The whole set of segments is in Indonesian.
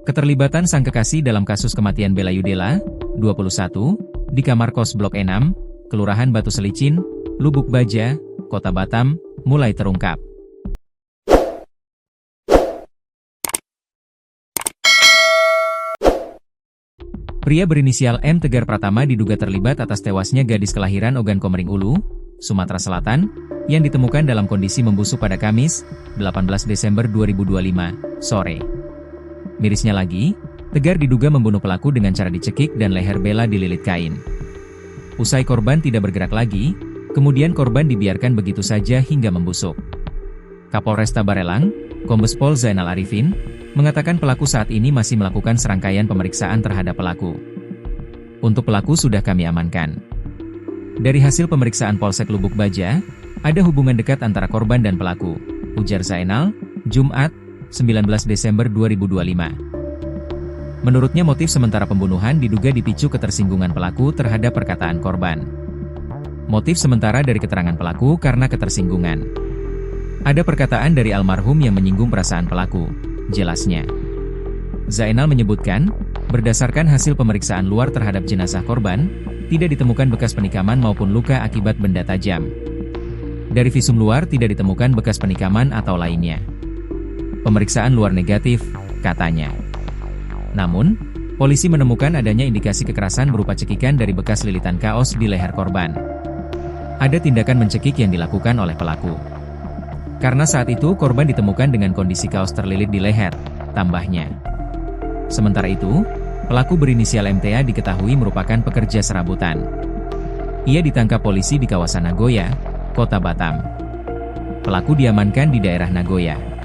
Keterlibatan sang kekasih dalam kasus kematian Bella Yudela, 21, di kamar kos Blok E6, Kelurahan Batu Selicin, Lubuk Baja, Kota Batam, mulai terungkap. Pria berinisial M. Tegar Pratama diduga terlibat atas tewasnya gadis kelahiran Ogan Komering Ulu, Sumatera Selatan, yang ditemukan dalam kondisi membusuk pada Kamis, 18 Desember 2025, sore. Mirisnya lagi, Tegar diduga membunuh pelaku dengan cara dicekik dan leher Bella dililit kain. Usai korban tidak bergerak lagi, kemudian korban dibiarkan begitu saja hingga membusuk. Kapolresta Barelang, Kombes Pol Zainal Arifin, mengatakan pelaku saat ini masih melakukan serangkaian pemeriksaan terhadap pelaku. Untuk pelaku sudah kami amankan. Dari hasil pemeriksaan Polsek Lubuk Baja, ada hubungan dekat antara korban dan pelaku, ujar Zainal, Jumat, 19 Desember 2025. Menurutnya motif sementara pembunuhan diduga dipicu ketersinggungan pelaku terhadap perkataan korban. Motif sementara dari keterangan pelaku karena ketersinggungan. Ada perkataan dari almarhum yang menyinggung perasaan pelaku, jelasnya. Zainal menyebutkan, berdasarkan hasil pemeriksaan luar terhadap jenazah korban, tidak ditemukan bekas penikaman maupun luka akibat benda tajam. Dari visum luar tidak ditemukan bekas penikaman atau lainnya. Pemeriksaan luar negatif, katanya. Namun, polisi menemukan adanya indikasi kekerasan berupa cekikan dari bekas lilitan kaos di leher korban. Ada tindakan mencekik yang dilakukan oleh pelaku. Karena saat itu korban ditemukan dengan kondisi kaos terlilit di leher, tambahnya. Sementara itu, pelaku berinisial MTA diketahui merupakan pekerja serabutan. Ia ditangkap polisi di kawasan Nagoya, Kota Batam. Pelaku diamankan di daerah Nagoya.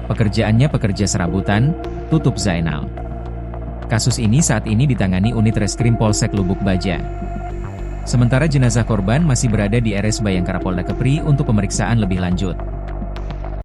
Pekerjaannya pekerja serabutan, tutup Zainal. Kasus ini saat ini ditangani unit reskrim Polsek Lubuk Baja. Sementara jenazah korban masih berada di RS Bayangkara Polda Kepri untuk pemeriksaan lebih lanjut.